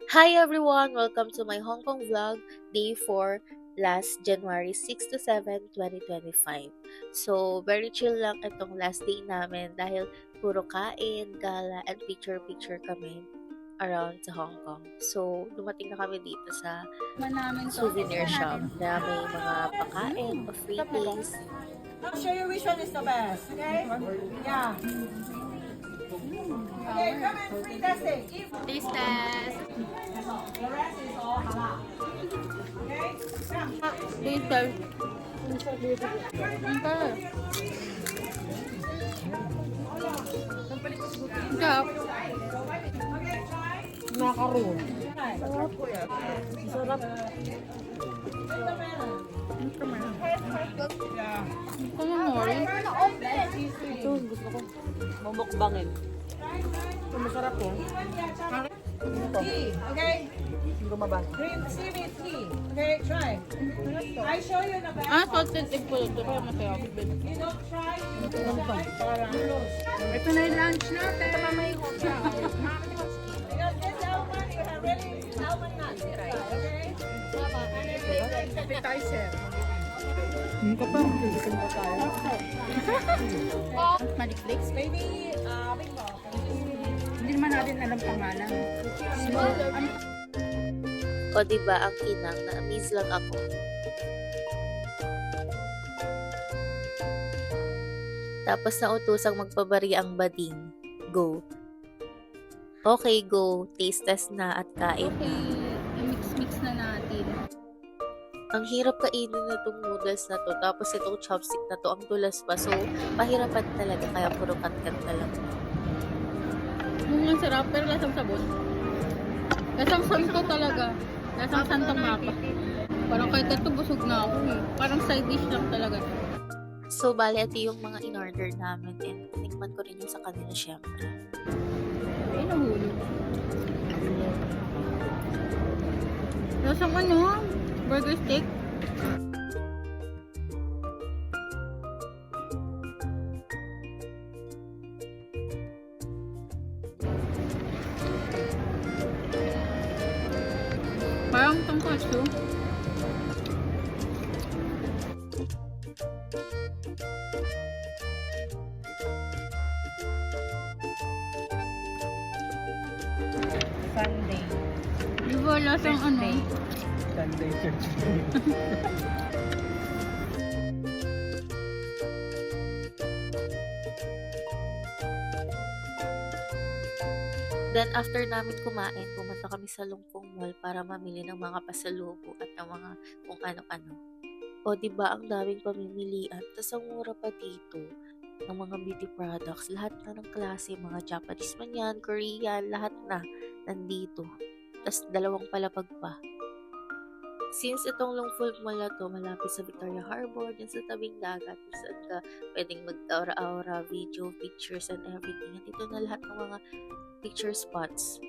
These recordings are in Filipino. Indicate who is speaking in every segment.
Speaker 1: Hi everyone! Welcome to my Hong Kong vlog, day 4, last January 6 to 7, 2025. So, very chill lang itong last day namin dahil puro kain, gala, and picture-picture kami around sa Hong Kong. So, dumating na kami dito sa souvenir shop na may mga pakain, pa-free taste.
Speaker 2: I'll show you which one is the best, okay? Yeah. Okay, come and free testing.
Speaker 1: Taste test!
Speaker 2: The rest is all halal. Okay? Come.
Speaker 1: Taste test! Sarap!
Speaker 2: Okay, try.
Speaker 3: Macaroon.
Speaker 2: Sarap.
Speaker 3: Ito, gusto ko. Mamukbangin. Ito, masarap po.
Speaker 2: Tea, okay?
Speaker 3: Lumabas.
Speaker 2: Green seaweed tea. Okay, try. I show you the best.
Speaker 1: Salted egg po ito. Kaya masarap.
Speaker 2: You don't try, you don't try. Para lose.
Speaker 3: Ito na yung lunch natin. Ito mamay ko.
Speaker 2: Because this almond, you have really almond nuts. Okay? And it's very
Speaker 3: Appetizer. Hindi ka pa. Gusto mo tayo.
Speaker 1: Maliklik.
Speaker 2: Maybe, bingo.
Speaker 3: Hindi naman natin alam pangalan.
Speaker 1: O diba ang kinang, na-amaze lang ako. Tapos nautusang magpabari ang bading. Go. Okay, go. Taste test na at kain na.
Speaker 3: i-mix-mix na natin.
Speaker 1: Ang hirap kainin na itong noodles na to. Tapos itong chopstick na to, ang tulas pa. So, pahirapan talaga. Kaya puro kat-kat na lang.
Speaker 3: Ang sarap, pero lasang sabon. Lasang santo talaga. Lasang santang mapa. Parang kahit ito busog na ako eh. Parang side dish lang talaga.
Speaker 1: So, bali, ito yung mga in-order namin. And tikman ko rin yung sa kanila, syempre.
Speaker 3: Ay, nahulog. Lasang ano? Burger steak? Parang tangkatsu.
Speaker 2: Sunday.
Speaker 3: Di ba lasang ano?
Speaker 2: Sunday church.
Speaker 1: Then, after namin kumain, pumunta kami sa Lungpong Mall para mamili ng mga pasalubong at ng mga kung ano-ano. O, diba, ang daming pamimilian. Tapos, ang mura pa dito ng mga beauty products. Lahat na ng klase, mga Japanese man yan, Korean, lahat na nandito. Tapos, dalawang palapag pa. Since itong Lungpong Mall na to, malapit sa Victoria Harbor, dyan sa tabing dagat, kung saan ka pwedeng mag-aura-aura, video, pictures, and everything. At ito na lahat ng mga picture spots.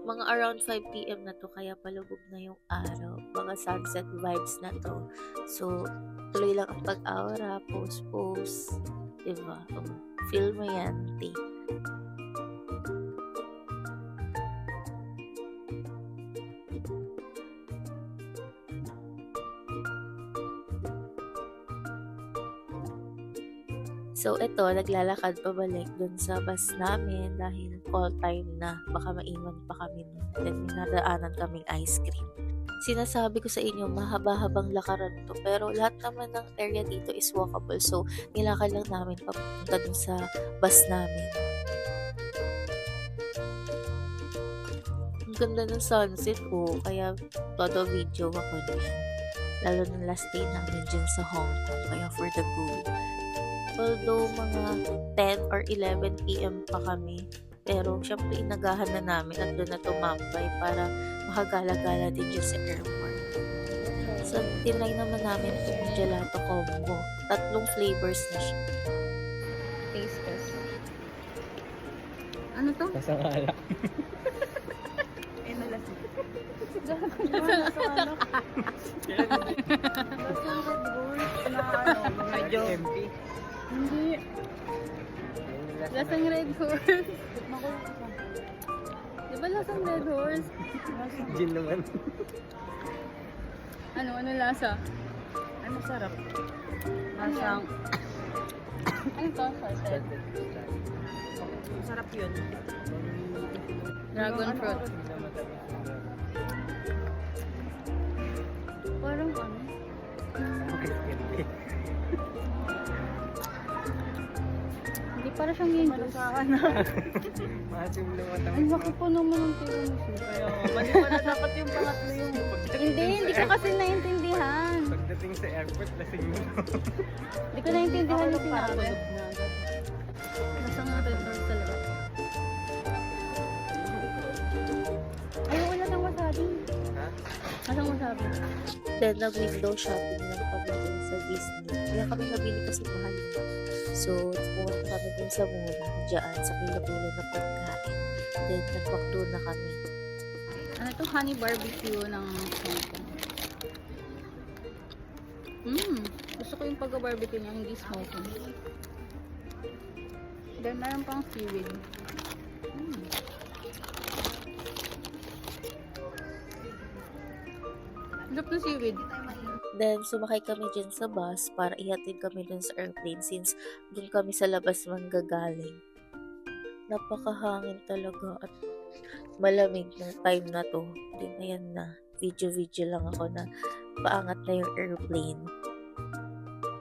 Speaker 1: Mga around 5 p.m. na to, kaya palubog na yung araw. Mga sunset vibes na to. So, tuloy lang ang pag-aura, post. Diba? Feel mo yan, te. So, ito, naglalakad pabalik dun sa bus namin dahil call time na. Baka maiwan pa kami nun. Then, minadaanan kaming ice cream. Sinasabi ko sa inyo, mahaba-habang lakaran to. Pero lahat naman ng area dito is walkable. So, nilakad lang namin papunta dun sa bus namin. Ang ganda ng sunset ko. Kaya, todo video ako niyan. Lalo ng last day namin dyan sa Hong Kong. Kaya for the go. Although mga 10 or 11 p.m. pa kami, pero syempre inagahan na namin at doon na tumambay para makagala-gala din dyan sa airport. So, tinry naman namin itong gelato combo. 3 flavors na siya.
Speaker 3: Taste test. Ano to?
Speaker 4: Lasang alak.
Speaker 3: Eh, nalasing.
Speaker 4: Medyo empty.
Speaker 3: Hindi. Lasang Red Horse. Di ba lasang Red Horse?
Speaker 4: Gin naman.
Speaker 3: Ano lasa?
Speaker 2: Ay, masarap. Masang,
Speaker 3: Ano to? Salted.
Speaker 2: masarap yun.
Speaker 3: Dragon fruit. Parang ano? Hindi para siyang yung juice.
Speaker 4: Maasim lumatamis.
Speaker 3: Ang laki po naman ng tiramisu.
Speaker 2: Kaya, mali pala dapat yung pangatlo yung
Speaker 3: Hindi ko kasi naintindihan.
Speaker 4: Pagdating sa airport, lasing mo.
Speaker 3: Hindi ko naintindihan yung sinabi.
Speaker 2: pagod na.
Speaker 3: Lasang Red Horse talaga. Ayaw, wala ng wasabi.
Speaker 4: Ha?
Speaker 3: Lasang wasabi.
Speaker 1: Then, nag-window shopping lang kami dun sa Disney. Kaya kami nabili kasi mahal. So, pumunta kami dun sa mura, dyan, sa kilo-kilo na pagkain. Then, nag-McDo na kami.
Speaker 3: Ano to? Honey barbecue ng Hong Kong. Gusto ko yung pagka-barbecue niya, hindi smoking. Then, meron pang seaweed. Sarap na seaweed.
Speaker 1: Then, sumakay kami dyan sa bus para ihatid kami dun sa airplane since dun kami sa labas manggagaling. Napakahangin talaga at malamig ng time na to. Then, ayan na. Video lang ako na paangat na yung airplane.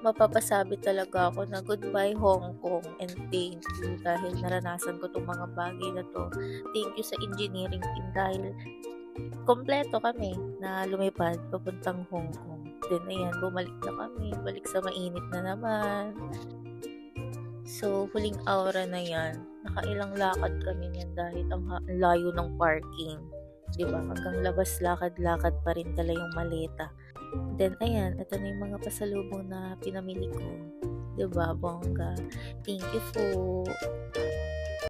Speaker 1: Mapapasabi talaga ako na goodbye Hong Kong and thank you dahil naranasan ko itong mga bagay na to. Thank you sa engineering team dahil kompleto kami na lumipad papuntang Hong Kong. Then ayan, bumalik na kami, balik sa mainit na naman. So, huling aura na yan. Nakailang lakad kami niyan dahil ang layo ng parking. Diba? Hanggang labas lakad-lakad pa rin tala yung maleta. Then, ayan, ito na yung mga pasalubong na pinamili ko. Diba, bongga? Thank you po.